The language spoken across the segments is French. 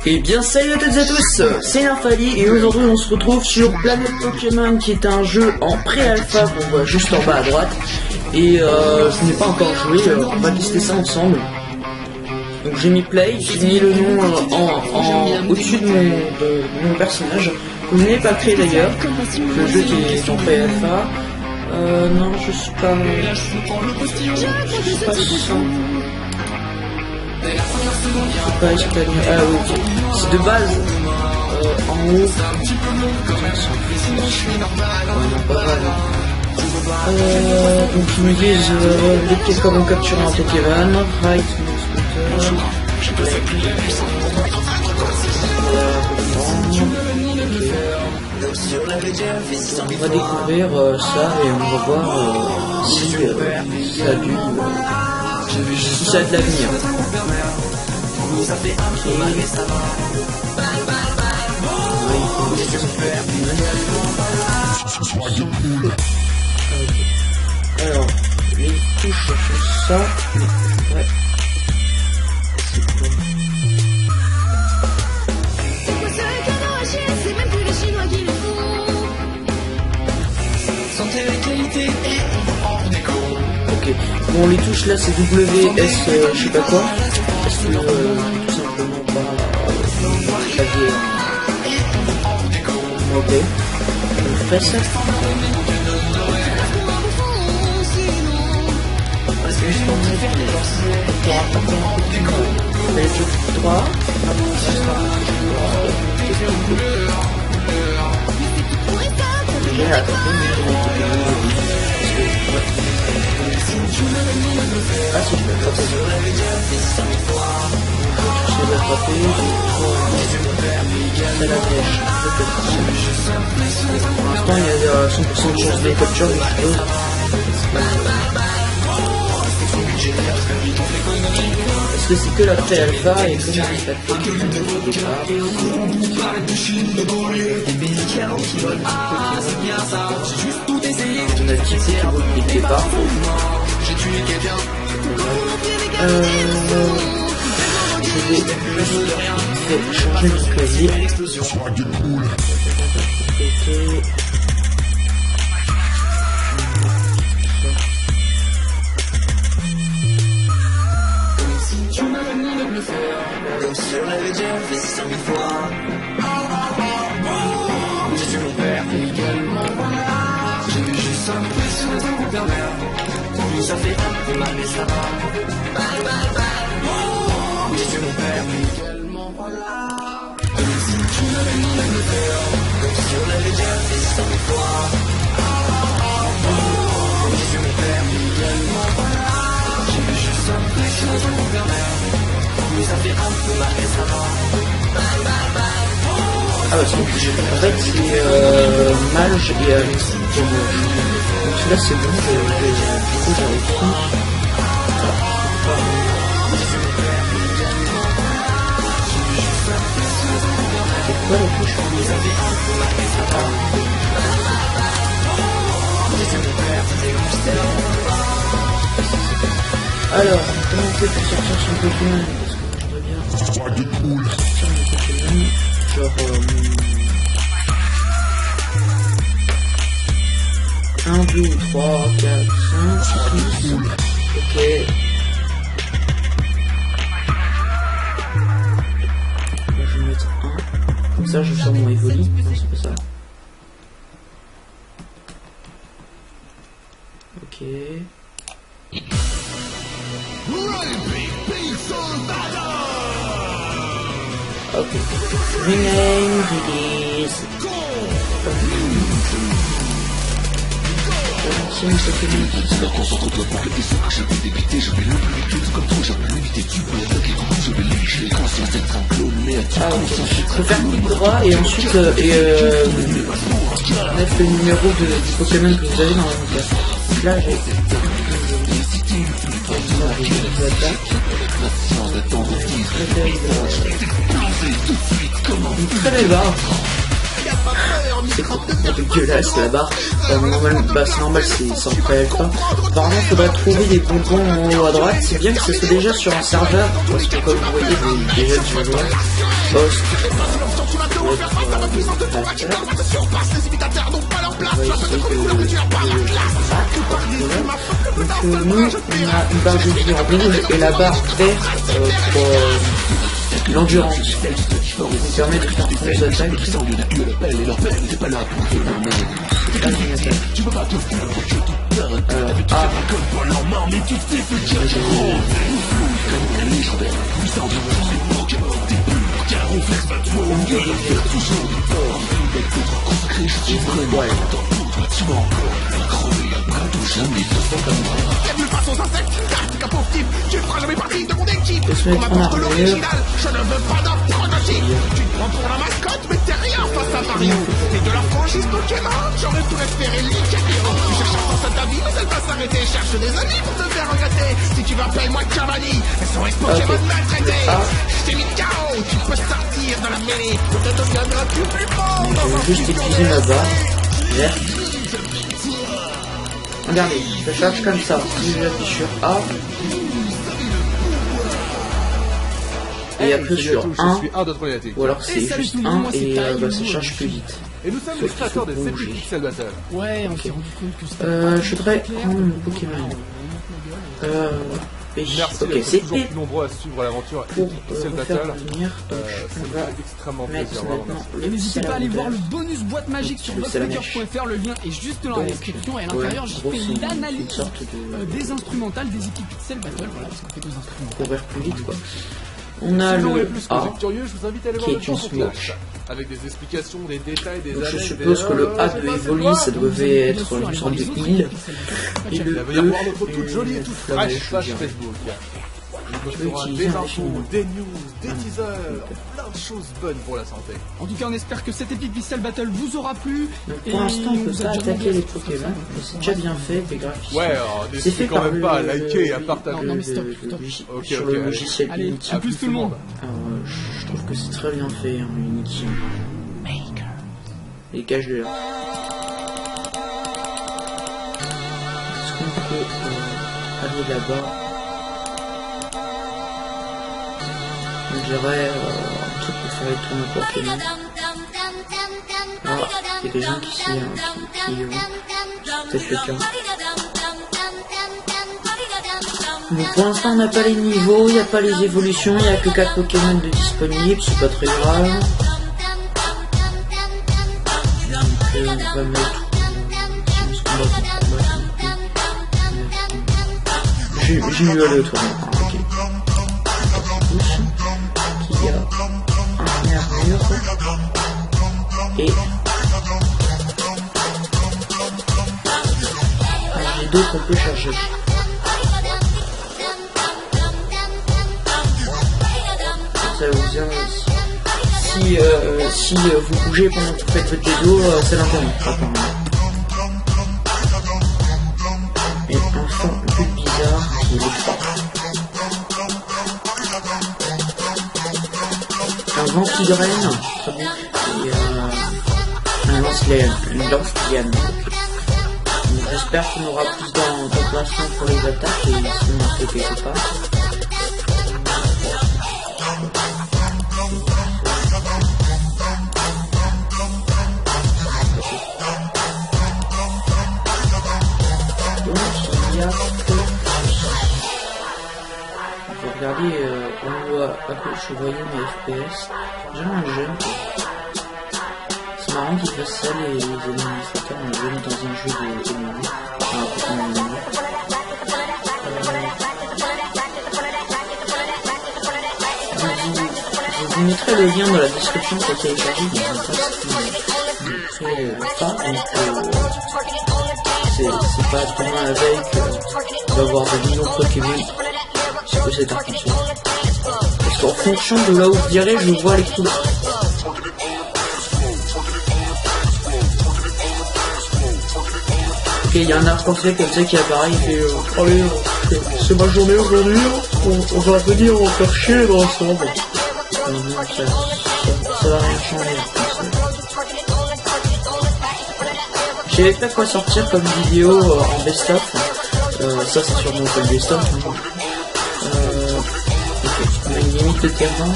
Et bien salut à toutes et à tous, c'est Nafali et aujourd'hui on se retrouve sur Planète Pokémon qui est un jeu en pré-alpha qu'on voit juste en bas à droite. Et je n'ai pas encore joué, on va tester ça ensemble. Donc j'ai mis play, j'ai mis le nom au-dessus de mon personnage, que je n'ai pas créé d'ailleurs, le jeu qui est en pré-alpha. Non je suis pas dessin. Ah oui, c'est de base en haut. Donc ils me disent dès que comment capturer un Pokémon, right, on va découvrir ça et on va voir si ça a de l'avenir. Ça fait un peu mal mais ça va. Alors, les touches sur ça. Ouais. Ok. Bon, les touches là c'est W, S, je sais pas quoi. Parce que tout simplement pas clavier. Ok. On fait ça. Les 3. Ah si, je vais l'attraper. Je vais l'attraper. C'est la flèche. Pour l'instant, il y a 100% de chance de capture, je suppose. Parce que c'est que la pré-alpha et comme on est fait au départ. On a le petit qui vaut le départ. Je vais changer de clavier. Je l'avais déjà fait 100 000 fois. J'ai dû mon père également. J'ai vu juste un peu sur le temps pervers. Ça fait un peu mal mais ça va. Bye bye bye. J'ai dû mon père également. Si tu m'avais mis à le faire, comme si on l'avait déjà fait 100 000 fois. J'ai dû mon père également. J'ai vu juste un peu sur le temps pervers. Ça fait un peu mal mais ça va. Bye bye bye. Ah bah c'est en fait c'est Mage et Alex. Donc celui-là c'est bon, du coup j'ai réussi. C'est quoi la touche? Alors, comment on fait pour sortir son Pokémon? Genre 1, 2, 3, 4, 5, 6. Ok. Là, je vais mettre 1. Comme ça, je sors mon Evoli. Non, c'est pas ça. Ok. Ok. Rename, release. Concentre-toi pour que tes soeurs que je vais débiter. Je vais le plus vite comme toi, j'aime l'éviter. Tu peux attaquer comme je vais l'éviter. Les consciences d'être un clone, mais tu faut faire clic droit et ensuite mettre le numéro du Pokémon que vous avez dans la carte. Là j'ai très belle barre. c'est complètement dégueulasse là-bas. Bah, c'est normal, c'est en pré-alpha. Apparemment, il faudrait trouver des bonbons en haut à droite. C'est bien que ce soit déjà sur un serveur, parce que comme vous voyez, déjà sur le post. Donc nous, on a une barre de vie en rouge et la barre verte pour l'endurance. Donc ça permet de faire plus d'attaques. Je vais se mettre en armure. Je ne veux pas d'un prototype. Tu te prends pour la mascotte, mais t'es rien face à Mario. T'es de la franchise Pokémon, j'aurais tout espéré Licavio. Tu cherches un sens à ta vie, mais elle va s'arrêter. Cherche des amis pour te faire regretter. Si tu vas payer moi Cavani, SOS Pokémon maltraité. Je t'ai mis KO, tu peux sortir de la mêlée. Peut-être deviendras-tu plus fort. Je vais juste utiliser ma barre verte. Regardez, je charge comme ça. Si j'appuie sur A. Et après sur 1, ou alors c'est juste 1 et bah, ça charge plus vite. Et nous sommes les créateurs des Septic Pixel Battle. Ouais, on s'est rendu compte que c'était... Je voudrais prendre mon Pokémon. Merci ok, d'être c'est toujours plus nombreux à suivre l'aventure pour Pixel faire Battle. venir. Ça me fait extrêmement Mettre plaisir. maintenant Et le n'hésitez pas à aller voir le salamandre. bonus boîte magique sur Le bossmaker.fr, le lien est juste dans la description et à l'intérieur j'ai gros, fait c'est une l'analyse sorte de des instrumentales des équipes Pixel Battle, voilà, parce qu'on fait 2 instruments. courir plus vite quoi. On a Si vous le êtes plus que A. victorieux, je vous invite à aller voir qui le est une Champion smoke. Clash, avec des explications, des détails, des Donc je annexes, suppose que le A de Evoli ça devait être une sorte de île. Et Il le va y avoir E notre toute jolie et toute fraîche page Facebook. Il y aura des infos, des news, des teasers, plein de choses bonnes pour la santé. En tout cas, on espère que cet Epic Pixel Battle vous aura plu. Donc Et pour l'instant on peut vous a pas déjà attaquer demandé les à ce que Pokémon, ça, mais c'est déjà bien fait, les graphismes. Ouais, alors C'est n'hésitez fait quand par même pas à le- liker et à partager. Non, mais stop, stop. Ok, sur ok, le allez. logiciel Allez, Unity. à plus tout le monde. Alors, je trouve que c'est très bien fait, hein, Unity. Les caches de l'air. Est-ce qu'on peut aller là-bas? On dirait un truc pour faire les tours Pokémon. Ah, il y a des gens qui s'y vont. Peut-être le cas. Donc pour l'instant on n'a pas les niveaux, il n'y a pas les évolutions, il n'y a que 4 Pokémon de disponibles, c'est pas très grave. Donc on va mettre... J'ai eu aller au tournoi. Ok. Qui a un armure et j'ai deux qu'on peut charger. Ça vous vient si vous bougez pendant que vous faites votre vidéo, c'est l'internet apparemment. Et enfin le plus bizarre qui est le 3. Un Ventidrène, très bon, et un lance-liane. J'espère qu'on aura plus d'emplacement pour les attaques et sinon on fait quelque part. Regardez en haut à gauche, vous voyez mes FPS. J'ai un jeune. C'est marrant qu'ils fassent ça, les administrateurs, on est jamais dans un jeu de MMO. Je vous mettrai le lien dans la description pour télécharger. Donc c'est pas demain la veille qu'on va avoir des millions de Pokémon. C'est que cette attention. Parce qu'en fonction de là où je dirais, je vois les couleurs. Ok, il y a un arc-en-ciel comme ça qui apparaît, il fait allez, c'est ma journée aujourd'hui, on va venir faire chier dans ensemble. Ça va rien changer. savais pas quoi sortir comme vidéo en best-of. Ça c'est sûrement pas le best-of. Hein. On a une limite de terrain.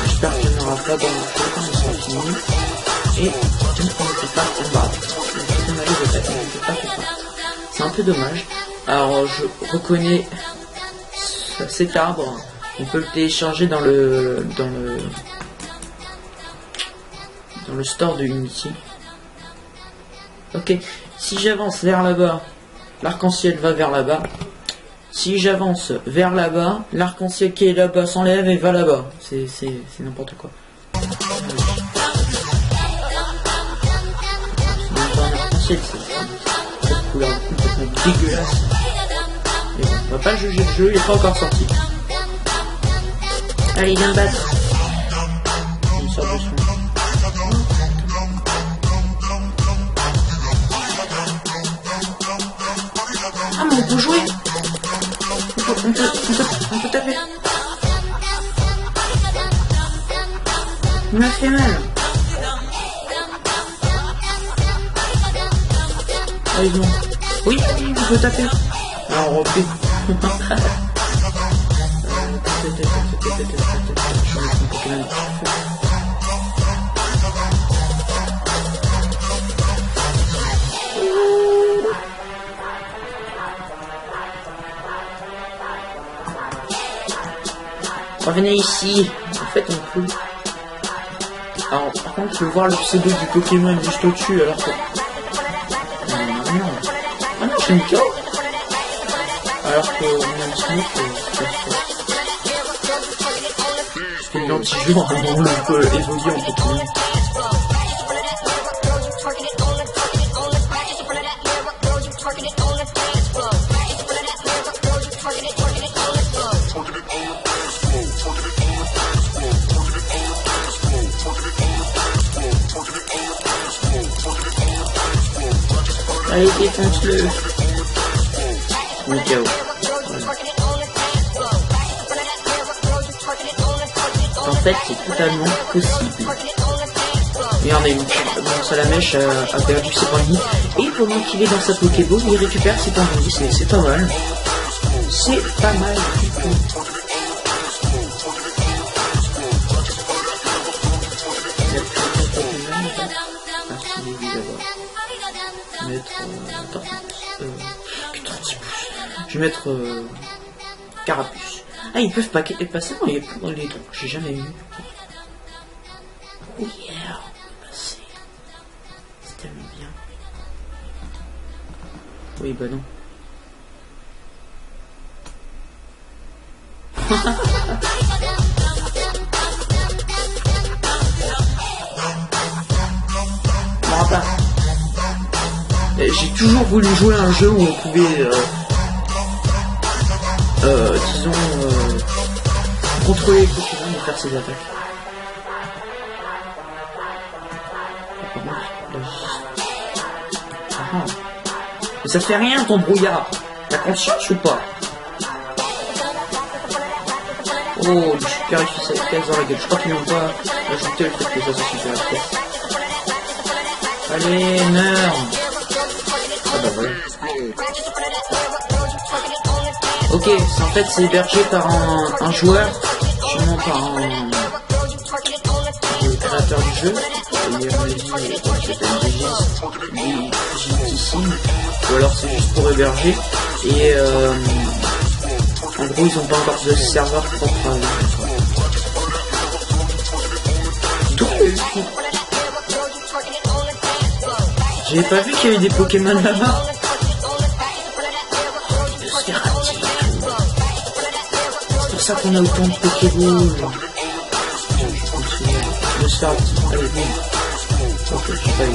J'espère qu'il n'y en aura pas dans le jeu quand ils sont finis. Et on ne peut pas combattre. C'est un peu dommage. Alors je reconnais cet arbre. On peut le télécharger dans le store de Unity. Ok, si j'avance vers là-bas, l'arc-en-ciel va vers là-bas. Si j'avance vers là-bas, l'arc-en-ciel qui est là-bas s'enlève et va là-bas. C'est n'importe quoi. C'est cette couleur complètement dégueulasse. Mais bon, on va pas juger le jeu, il n'est pas encore sorti. Allez, viens me battre. Une sorte de son. Ah mais on peut jouer. On peut taper. Il m'a fait mal. Allez, non. Oui, on peut taper. Alors on refait. Revenez ici. En fait on peut. Alors par contre je veux voir le pseudo du Pokémon juste au-dessus alors que. Ah non, c'est une KO. Alors que on a une Smoke, c'est l'anti-jeu, on peut évoluer en Pokémon. Allez, défonce-le. On est KO. En fait, c'est totalement possible. Regardez, mon Salamèche a perdu ses points de vie. Et pendant qu'il est dans sa Pokéball, il récupère ses points de vie. C'est pas mal. C'est pas mal du tout. Je vais mettre Carapuce. Ah, ils peuvent passer dans les trous. J'ai jamais eu. Oh yeah, on peut passer. C'est tellement bien. Oui, bah non. J'ai toujours voulu jouer à un jeu où on pouvait disons contrôler les Pokémon et faire ses attaques. Mais ça fait rien ton brouillard. T'as conscience ou pas? Oh, du super efficace dans la gueule. Je crois qu'ils n'ont pas ajouté le fait que ça soit super efficace. Allez, meurs. Ah bah voilà. Ok, en fait c'est hébergé par un joueur, sûrement par le créateur du jeu, ou alors c'est juste pour héberger, et en gros ils ont pas encore de serveur propre à eux. J'avais pas vu qu'il y avait des Pokémon là-bas. C'est pour ça qu'on a autant de Pokéball. Le Scarati. Allez, boum. Ok, j'ai pas eu.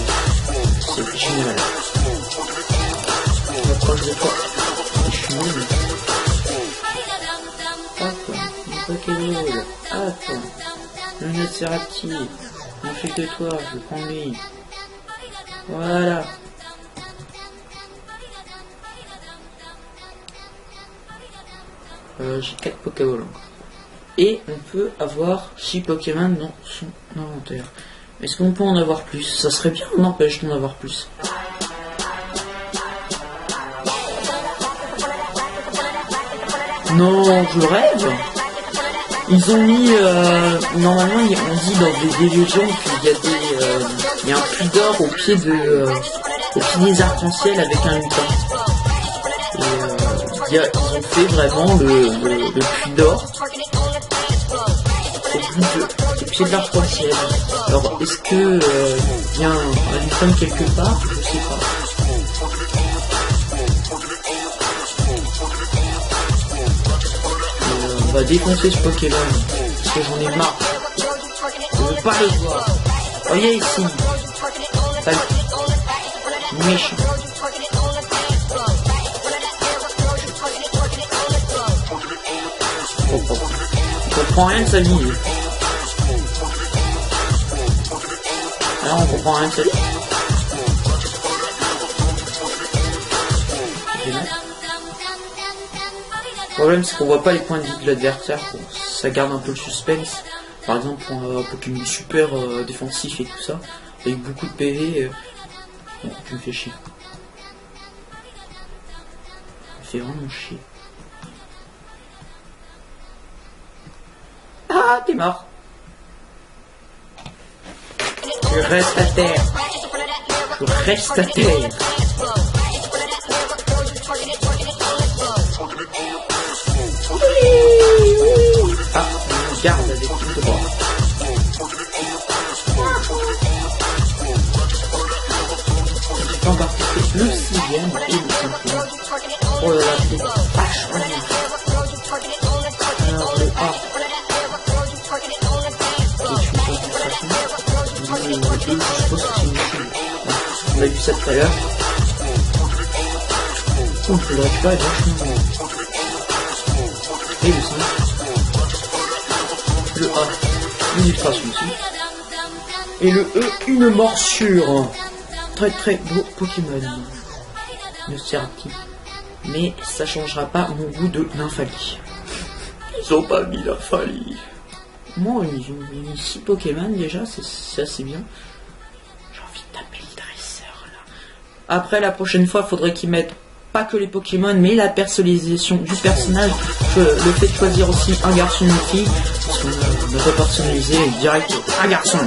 C'est génial. Je m'approche de toi. Je suis nul. Hop, le Pokéball. Hop. Le Nosferatu. On fait que toi, je prends lui. Voilà. J'ai 4 Pokéballs encore. Et on peut avoir 6 Pokémon dans son inventaire. Est-ce qu'on peut en avoir plus? Ça serait bien, on empêche d'en avoir plus. Non, je rêve. Ils ont mis, normalement, on dit dans des légendes qu'il y a il y a un puits d'or au pied des arcs-en-ciel avec un lutin. Et ils ont fait vraiment le puits d'or au pied de l'arc-en-ciel. Alors, est-ce que il y a un lutin quelque part? Je sais pas. On va défoncer ce Pokémon parce que j'en ai marre. Je veux pas le voir. Voyez ici. Méchant. Je comprends rien de sa vie. Alors on comprend rien de sa vie. Le problème c'est qu'on voit pas les points de vie de l'adversaire, ça garde un peu le suspense. Par exemple pour un Pokémon super défensif et tout ça, avec beaucoup de PV, bon, tu me fais chier. Ça me fait vraiment chier. Ah, t'es mort. Je reste à terre. Je reste à terre. Ah, on garde avec tout droit. On va faire le 6ème et le 5ème. Oh là là, c'est vachement bien. Alors le A. On a vu ça tout à l'heure. On peut le récupérer vachement. Et le 5. Le A, une illustration aussi. Et le E, une morsure. Très très beau Pokémon. Le Cerati. Mais ça changera pas mon goût de Nymphalie. Ils ont pas mis Nymphalie. Moi, ils ont mis 6 Pokémon déjà, c'est assez bien. J'ai envie de taper le dresseur là. Après, la prochaine fois, faudrait qu'ils mettent pas que les Pokémon, mais la personnalisation du personnage. Le fait de choisir aussi un garçon et une fille, parce qu'on ne peut personnaliser direct un garçon.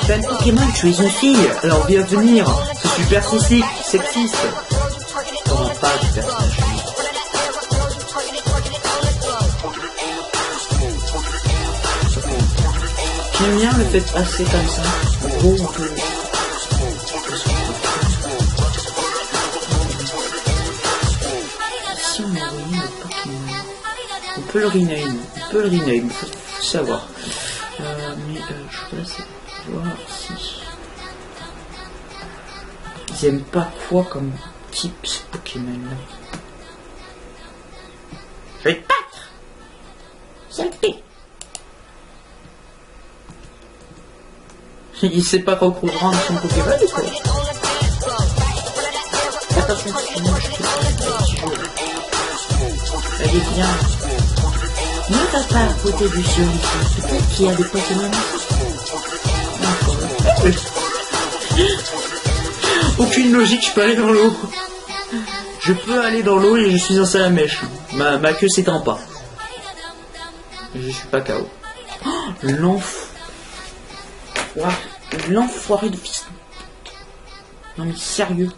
Ben Pokémon, tu es une fille, alors viens venir. C'est super sexiste. On n'aura pas de personnage. J'aime bien le fait de passer comme ça. En gros, on peut... Si on a envoyé le Pokémon, on peut le rename, faut savoir. Mais je voudrais voir si... Ils aiment pas quoi comme type ce Pokémon là. Je vais te battre! Saleté! Il sait pas quoi rendre son Pokémon ou quoi? Attention, sinon je te fais un petit jeu. Allez, viens. Ne va pas à côté du jeu ici. Peut-être qu'il y a des Pokémon ici. Aucune logique, je peux aller dans l'eau. Je peux aller dans l'eau et je suis un salamèche. Ma queue s'étend pas. Je suis pas KO. Oh, l'enfoiré de fils. Non mais sérieux.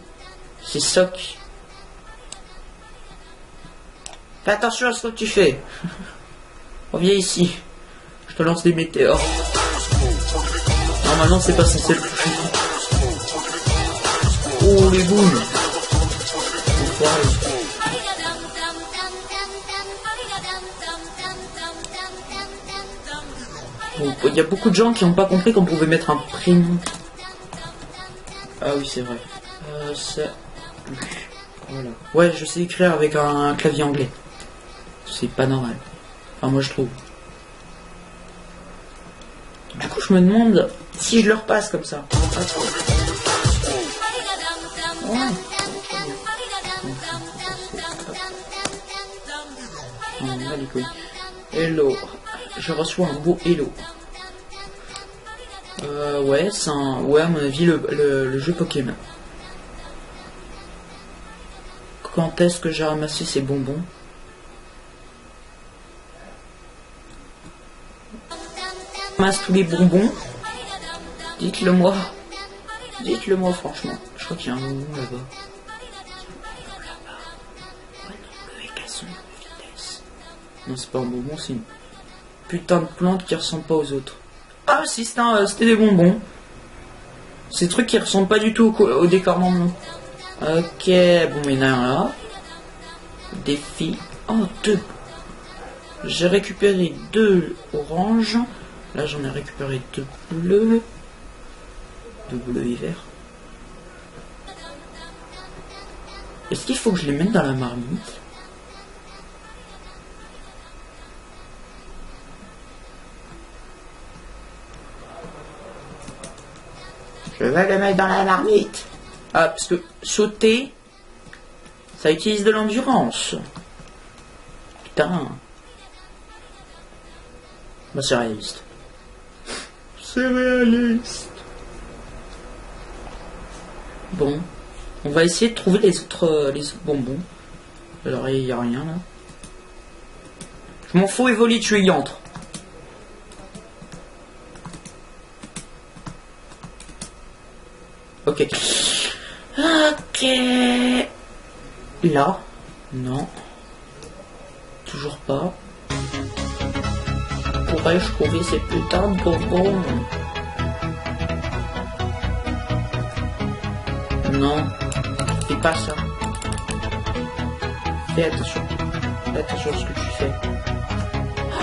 C'est soc. Fais attention à ce que tu fais. Reviens ici. Je te lance des météores. Normalement c'est pas censé le toucher. Oh les boules. Il y a beaucoup de gens qui n'ont pas compris qu'on pouvait mettre un prénom. Ah oui c'est vrai. Ça... Voilà. Ouais je sais écrire avec un clavier anglais. C'est pas normal. Enfin moi je trouve. Du coup je me demande si je leur passe comme ça. Ouais. Les couilles. Hello. Je reçois un beau hello. Ouais, c'est un... Ouais, à mon avis, le jeu Pokémon. Quand est-ce que j'ai ramassé ces bonbons? Je ramasse tous les bonbons. Dites-le moi. Dites-le moi, franchement. Je crois qu'il y a un bonbon là-bas. Non, c'est pas un bonbon, c'est une putain de plante qui ressemble pas aux autres. Ah si, c'était des bonbons. Ces trucs qui ressemblent pas du tout au décor normal. Ok, bon, il y en a un là. Défi. Oh, 2. J'ai récupéré 2 oranges. Là, j'en ai récupéré 2 bleus. 2 bleus et verts. Est-ce qu'il faut que je les mette dans la marmite? Je vais le mettre dans la marmite. Ah, parce que sauter, ça utilise de l'endurance. Putain. Bah, c'est réaliste. C'est réaliste. Bon. On va essayer de trouver les autres bonbons. Alors, il n'y a rien là. Je m'en fous, Evoli, tu y entres. Ok. Ok. Là. Non. Toujours pas. Pourrais-je trouver ces putains de bonbons? Non. Fais pas ça. Fais attention. Fais attention à ce que tu fais.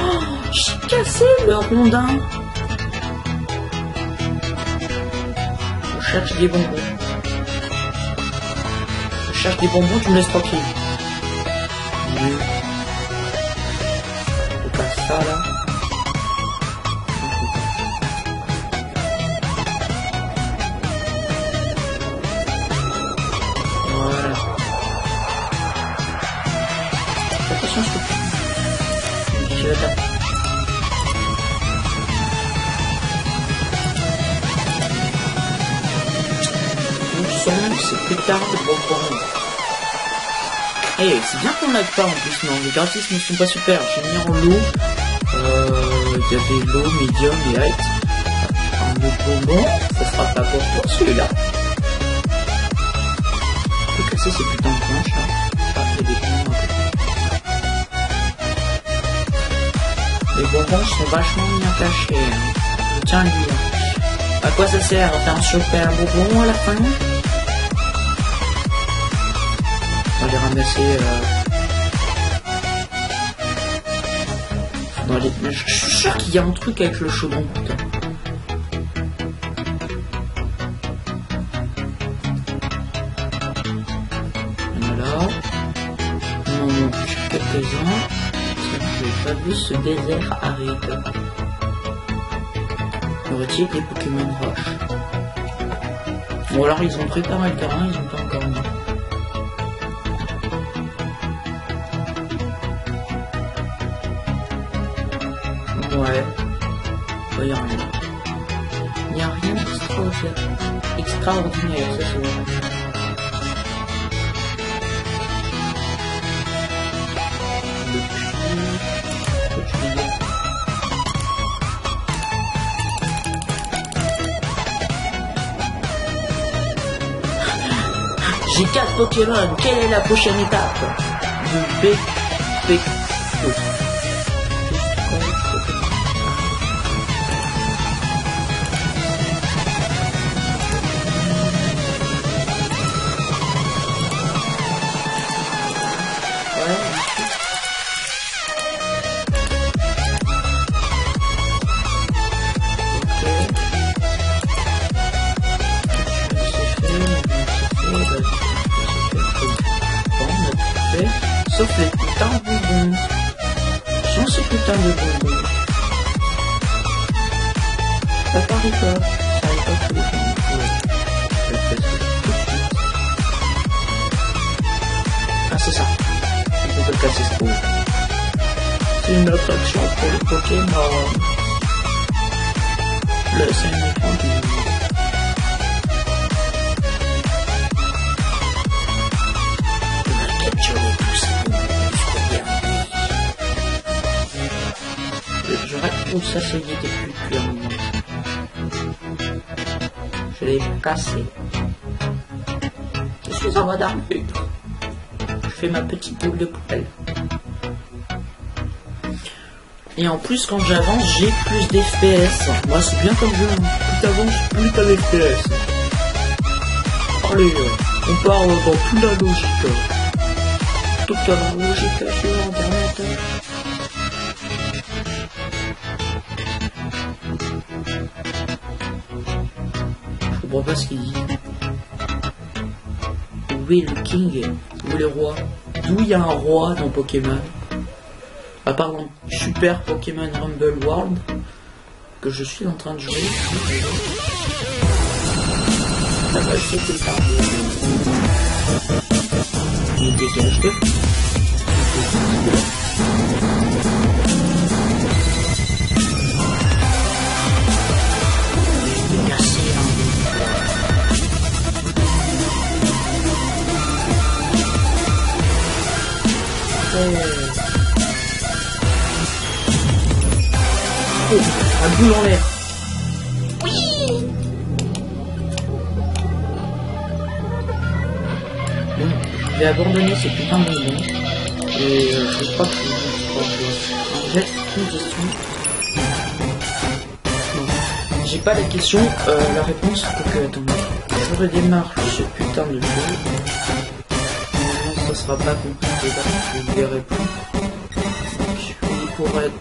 Oh, j'ai cassé le rondin. Je cherche des bonbons. Je cherche des bonbons, tu me laisses tranquille. C'est pas ça là. Voilà. Attention à ce que tu... Je vais taper. C'est putain de bonbons. Eh, c'est bien qu'on l'a pas en plus, non, les graphismes ne sont pas super. J'ai mis en low, il y avait low, medium et high. Un autre bonbon, ça sera pas pour toi celui-là. Je peux casser ces putains de planches là. Ah, il y a des bonbons. Les bonbons sont vachement bien cachés, hein. Je tiens à le dire. À quoi ça sert? Faire un super bonbon à la fin? On va les ramasser dans les... Je suis sûr qu'il y a un truc avec le chaudron, putain. Voilà. Non, non, jusqu'à présent, je n'ai pas vu ce désert aride. Y aurait-il des Pokémon roches? Bon alors ils ont préparé le terrain, ils ont pas encore mis. Ouais. Il n'y a rien. Il n'y a rien d'extraordinaire, ça c'est vrai. J'ai 4 Pokémon, quelle est la prochaine étape? De B. Sauf les putains de bonbons. Sans ces putains de bonbons. Ça paraît pas. Ça arrive pas tous les bonbons. Je vais faire ça tout de suite. Ah c'est ça. On peut le casser ce trou. C'est une attraction pour les Pokémon. là, c'est un écran qui... On a capturé tout ça. Je retrouve ça, c'est dit depuis un moment. Je l'ai cassé. Je suis en mode armure. Je fais ma petite boule de poêle. Et en plus, quand j'avance, j'ai plus d'FPS. Moi, c'est bien comme jeu. Plus t'avances, plus t'as d'FPS. Allez, on part dans toute la logique. Toute la logique sur Internet. Je comprends pas ce qu'il dit. Où est le king? Où est le roi? D'où il y a un roi dans Pokémon? À part dans Super Pokémon Rumble World que je suis en train de jouer. Ça va, c'est tout le temps. Il dégage de. Oh, un boule en l'air. Oui. Bon, je vais abandonner ces putains de bonbons. Et je crois que j'ai une question. J'ai pas la question, la réponse. Donc attendez, je redémarre ce putain de jeu. Normalement ça sera pas compliqué, je ne verrai plus. Donc, pour être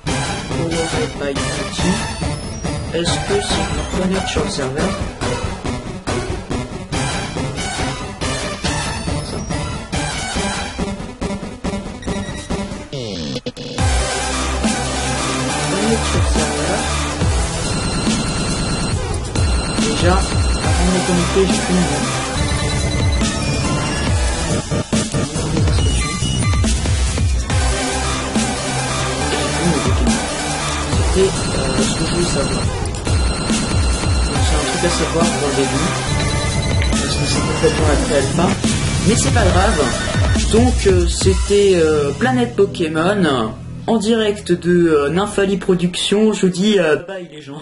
by Unity. Est-ce que si je me connecte sur le serveur, ça. Connecte sur le serveur. Déjà, avant de me connecter, j'ai fait une ce que je voulais savoir. C'est un truc à savoir pour le début, parce que c'est complètement la pré-alpha, mais c'est pas grave. Donc c'était Planète Pokémon en direct de Nymphali Productions. Je vous dis bye les gens.